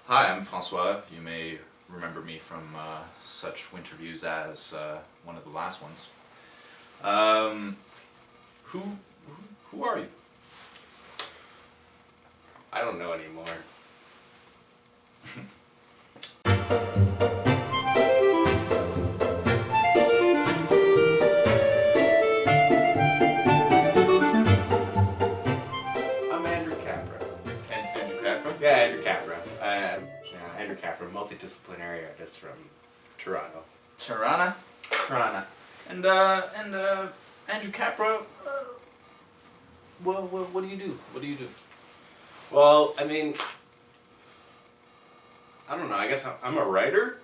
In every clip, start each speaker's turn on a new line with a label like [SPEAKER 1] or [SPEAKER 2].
[SPEAKER 1] Hi, I'm François. You may remember me from such Winterviews as one of the last ones. Who, who are you?
[SPEAKER 2] I don't know anymore. I'm Andrew Capra.
[SPEAKER 1] Andrew Capra?
[SPEAKER 2] Yeah, Andrew Capra. Andrew Capra, multidisciplinary artist from Toronto.
[SPEAKER 1] Tirana.
[SPEAKER 2] Toronto.
[SPEAKER 1] And Andrew Capra. What do you do? What do you do?
[SPEAKER 2] Well, I mean, I don't know. I guess I'm a writer,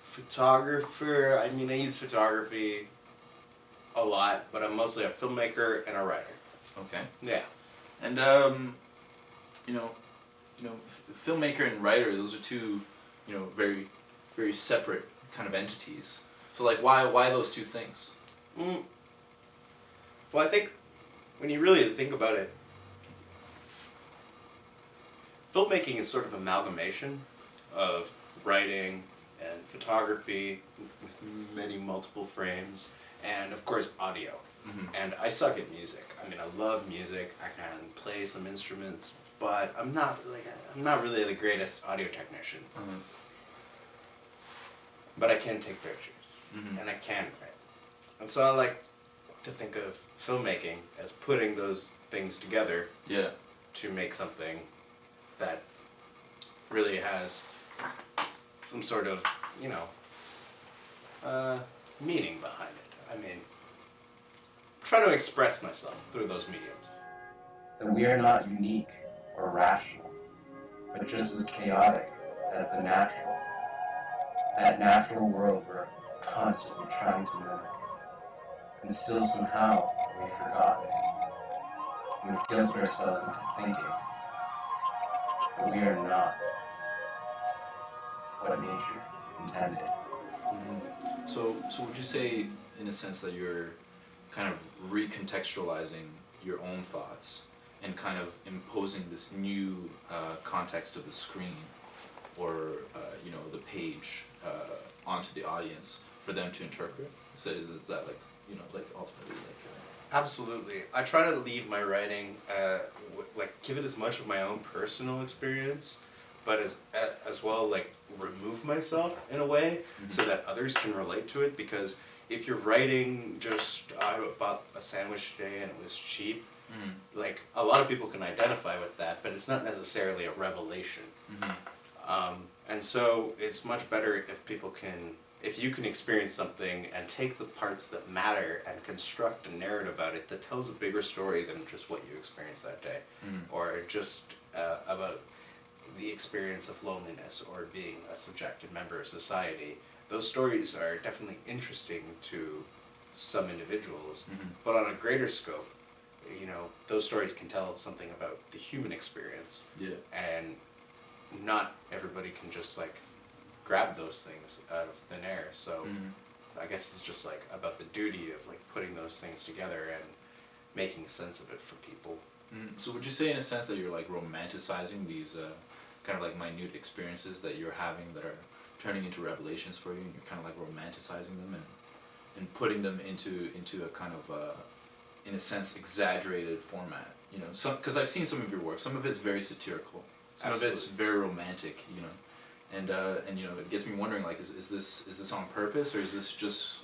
[SPEAKER 2] photographer. I mean, I use photography a lot, but I'm mostly a filmmaker and a writer.
[SPEAKER 1] Okay.
[SPEAKER 2] Yeah.
[SPEAKER 1] And filmmaker and writer. Those are two, very, very separate kind of entities. So like, why those two things?
[SPEAKER 2] Well, I think when you really think about it, filmmaking is sort of amalgamation of writing and photography with many multiple frames, and of course audio. And I suck at music. I mean, I love music. I can play some instruments, but I'm not really the greatest audio technician. But I can take pictures, and I can write. And so I like to think of filmmaking as putting those things together to make something that really has some sort of, meaning behind it. I mean, trying to express myself through those mediums.
[SPEAKER 3] That we are not unique or rational, but just as chaotic as the natural. That natural world we're constantly trying to mimic. And still somehow we've forgotten it. We've guilted ourselves into thinking that we are not what nature intended.
[SPEAKER 1] So would you say, in a sense, that you're kind of recontextualizing your own thoughts and kind of imposing this new context of the screen or the page onto the audience for them to interpret? So is that ultimately
[SPEAKER 2] Absolutely. I try to leave my writing, give it as much of my own personal experience, but as well, remove myself in a way so that others can relate to it, because if you're writing just, I bought a sandwich today and it was cheap, a lot of people can identify with that, but it's not necessarily a revelation. And so it's much better if you can experience something and take the parts that matter and construct a narrative about it that tells a bigger story than just what you experienced that day, or just about the experience of loneliness or being a subjected member of society. Those stories are definitely interesting to some individuals, but on a greater scope, those stories can tell something about the human experience.
[SPEAKER 1] Yeah.
[SPEAKER 2] And not everybody can just grab those things out of thin air. So I guess it's just about the duty of putting those things together and making sense of it for people.
[SPEAKER 1] So would you say, in a sense, that you're romanticizing these kind of minute experiences that you're having that are turning into revelations for you, and you're kind of romanticizing them and putting them into a kind of in a sense exaggerated format? Because I've seen some of your work. Some of it's very satirical. Some
[SPEAKER 2] Absolutely.
[SPEAKER 1] of it's very romantic. And it gets me wondering, is this on purpose, or is this just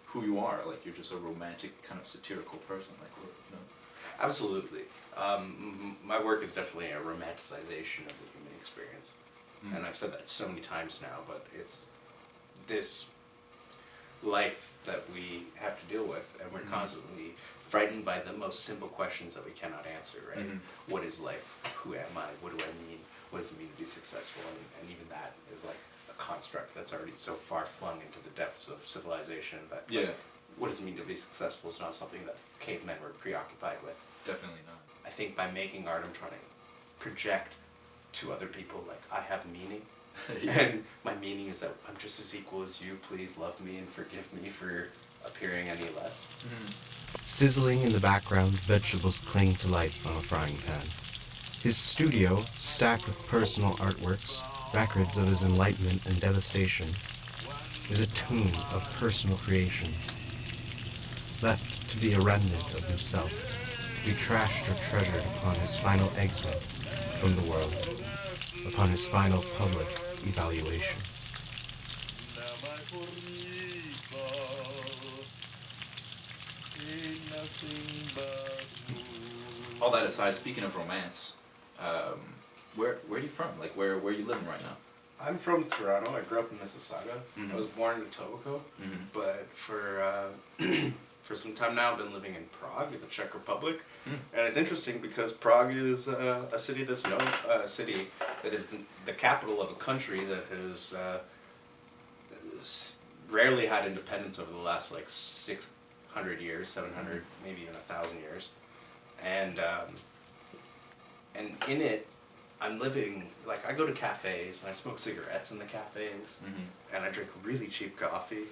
[SPEAKER 1] who you are? You're just a romantic kind of satirical person,
[SPEAKER 2] Absolutely. My work is definitely a romanticization of the human experience. And I've said that so many times now, but it's this life that we have to deal with, and we're constantly frightened by the most simple questions that we cannot answer, right? What is life? Who am I? What do I mean? What does it mean to be successful? And even that is a construct that's already so far flung into the depths of civilization that what does it mean to be successful is not something that cavemen were preoccupied with.
[SPEAKER 1] Definitely not.
[SPEAKER 2] I think by making art, I'm trying to project to other people I have meaning. And my meaning is that I'm just as equal as you. Please love me and forgive me for appearing any less.
[SPEAKER 3] Sizzling in the background, vegetables cling to life on a frying pan.
[SPEAKER 4] His studio, stacked with personal artworks, records of his enlightenment and devastation, is a tomb of personal creations, left to be a remnant of himself, to be trashed or treasured upon his final exit from the world, upon his final public evaluation.
[SPEAKER 1] All that aside, speaking of romance, where are you from? Like, where are you living right now?
[SPEAKER 2] I'm from Toronto. I grew up in Mississauga.
[SPEAKER 1] Mhm.
[SPEAKER 2] I was born in Etobicoke,
[SPEAKER 1] Mhm.
[SPEAKER 2] but for for some time now I've been living in Prague, in the Czech Republic,
[SPEAKER 1] Mm.
[SPEAKER 2] and it's interesting because Prague is a city that's known, a city that is the capital of a country that has rarely had independence over the last like 600 years, 700, maybe even 1,000 years, and in it. I'm living, like, I go to cafes and I smoke cigarettes in the cafes,
[SPEAKER 1] Mhm.
[SPEAKER 2] and I drink really cheap coffee,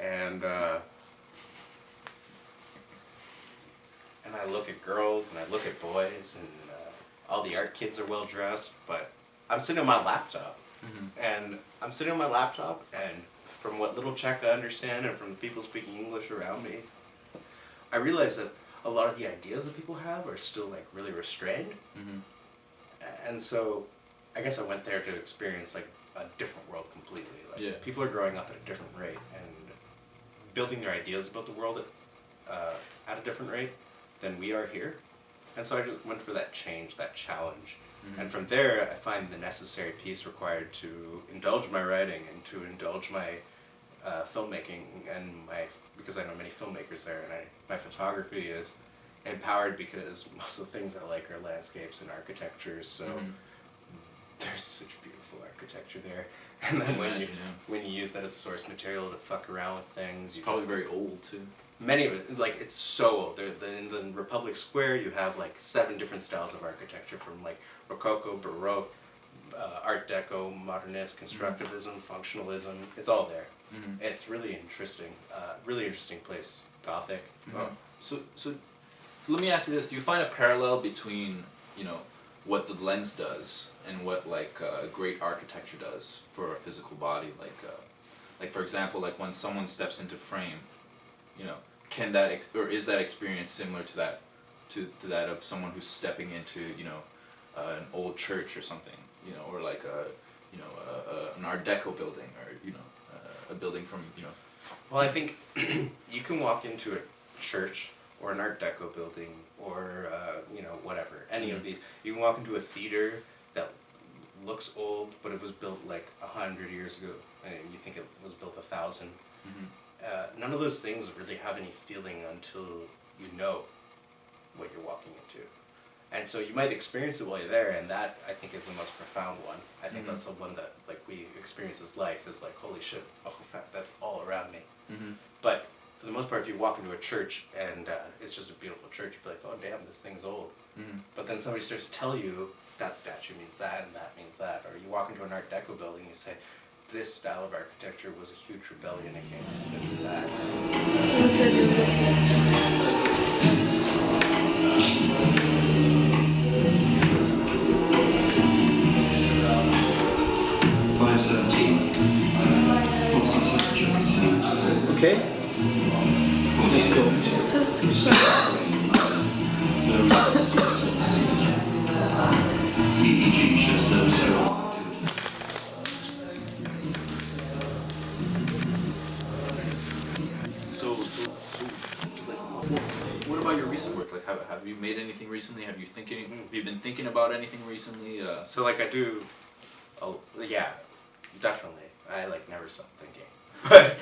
[SPEAKER 2] and I look at girls and I look at boys, and all the art kids are well dressed, but I'm sitting on my laptop, and from what little Czech I understand and from the people speaking English around me, I realize that a lot of the ideas that people have are still, like, really restrained.
[SPEAKER 1] Mhm.
[SPEAKER 2] And so, I guess I went there to experience like a different world completely. Like,
[SPEAKER 1] Yeah.
[SPEAKER 2] people are growing up at a different rate and building their ideas about the world at a different rate than we are here. And so I just went for that change, that challenge. And from there, I find the necessary piece required to indulge my writing and to indulge my filmmaking and because I know many filmmakers there, and my photography is empowered because most of the things I like are landscapes and architecture, so there's such beautiful architecture there. And then when you use that as source material to fuck around with things,
[SPEAKER 1] It's probably very old too.
[SPEAKER 2] Many of it, like, it's so old. In the Republic Square, you have like 7 different styles of architecture, from like Rococo, Baroque, Art Deco, Modernist, Constructivism, Functionalism. It's all there. It's really interesting place. Gothic. Oh.
[SPEAKER 1] So let me ask you this: do you find a parallel between, you know, what the lens does and what like great architecture does for a physical body? Like for example, like when someone steps into frame, you know, can that or is that experience similar to that of someone who's stepping into, you know, an old church or something, you know, or like an Art Deco building, or, you know, a building from, you know.
[SPEAKER 2] Well, I think you can walk into a church or an Art Deco building, or you know, whatever, any of these. You can walk into a theater that looks old, but it was built like 100 years ago, and you think it was built 1,000. None of those things really have any feeling until you know what you're walking into. And so you might experience it while you're there, and that, I think, is the most profound one. I think that's the one that, like, we experience as life, is like, holy shit, oh, in fact, that's all around me. But for the most part, if you walk into a church and it's just a beautiful church, you'll be like, oh damn, this thing's old. But then somebody starts to tell you that statue means that and that means that. Or you walk into an Art Deco building and you say, this style of architecture was a huge rebellion against this and that.
[SPEAKER 5] What are you looking at?
[SPEAKER 6] Okay? Let's go.
[SPEAKER 5] Just to show.
[SPEAKER 1] So like, what about your recent work? Like, have you made anything recently? Have you been thinking about anything recently?
[SPEAKER 2] So, like, I do, yeah, definitely. I, like, never stop thinking. But,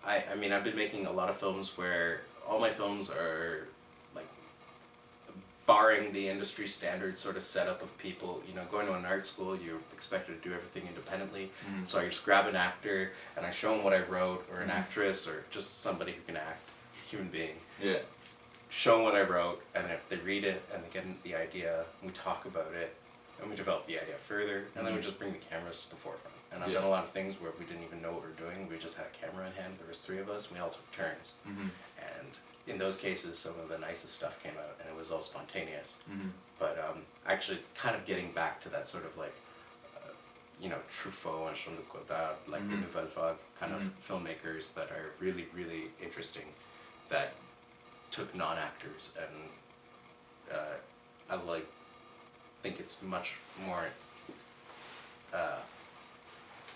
[SPEAKER 2] I mean, I've been making a lot of films where all my films are, like, barring the industry standard sort of setup of people, you know, going to an art school, you're expected to do everything independently. So I just grab an actor and I show them what I wrote, or an actress, or just somebody who can act, human being.
[SPEAKER 1] Yeah.
[SPEAKER 2] Show them what I wrote, and if they read it and they get the idea, we talk about it, and we develop the idea further, and then we just bring the cameras to the forefront. And I've done a lot of things where we didn't even know what we were doing. We just had a camera in hand. There was 3 of us, and we all took turns. And in those cases, some of the nicest stuff came out, and it was all spontaneous.
[SPEAKER 1] Mm-hmm.
[SPEAKER 2] But actually, it's kind of getting back to that sort of like, you know, Truffaut and Jean de Godard, like the Nouvelle Vague kind of filmmakers that are really, really interesting, that took non-actors, and I think it's much more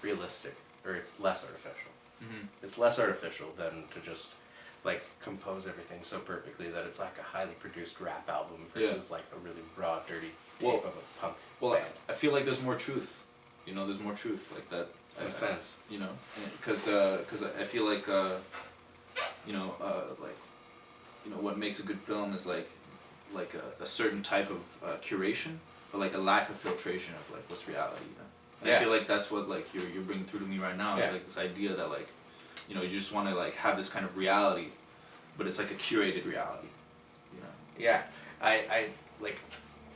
[SPEAKER 2] realistic, or it's less artificial.
[SPEAKER 1] Mm-hmm.
[SPEAKER 2] It's less artificial than to just like compose everything so perfectly that it's like a highly produced rap album versus like a really raw, dirty tape of a punk band.
[SPEAKER 1] I feel like there's more truth. You know, there's more truth like that.
[SPEAKER 2] In a sense.
[SPEAKER 1] You know, because I feel like what makes a good film is like a certain type of curation, but like a lack of filtration of like what's reality. You know? And I feel like that's what like you're bringing through to me right now. Is like this idea that like, you know, you just want to like have this kind of reality, but it's like a curated reality. You know.
[SPEAKER 2] Yeah, I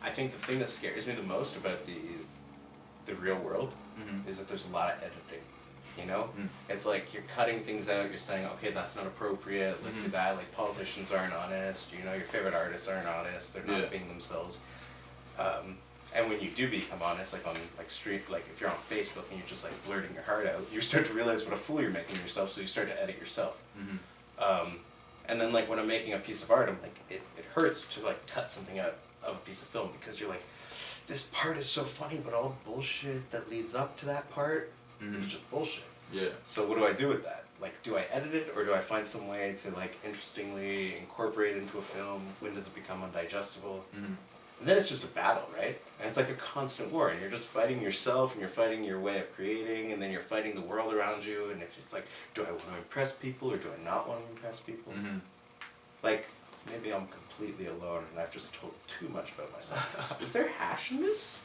[SPEAKER 2] think the thing that scares me the most about the real world is that there's a lot of editing. You know, it's like you're cutting things out. You're saying, okay, that's not appropriate. Let's do that. Like politicians aren't honest. You know, your favorite artists aren't honest. They're not being themselves. And when you do become honest, like on like street, like if you're on Facebook and you're just like blurting your heart out, you start to realize what a fool you're making of yourself. So you start to edit yourself. And then like when I'm making a piece of art, I'm like, it hurts to like cut something out of a piece of film, because you're like, this part is so funny, but all the bullshit that leads up to that part is just bullshit.
[SPEAKER 1] Yeah.
[SPEAKER 2] So what do I do with that? Like, do I edit it, or do I find some way to like interestingly incorporate it into a film? When does it become undigestible? And then it's just a battle, right? And it's like a constant war, and you're just fighting yourself, and you're fighting your way of creating, and then you're fighting the world around you, and if it's like, do I want to impress people, or do I not want to impress people? Like, maybe I'm completely alone, and I've just told too much about myself. Is there hash in this?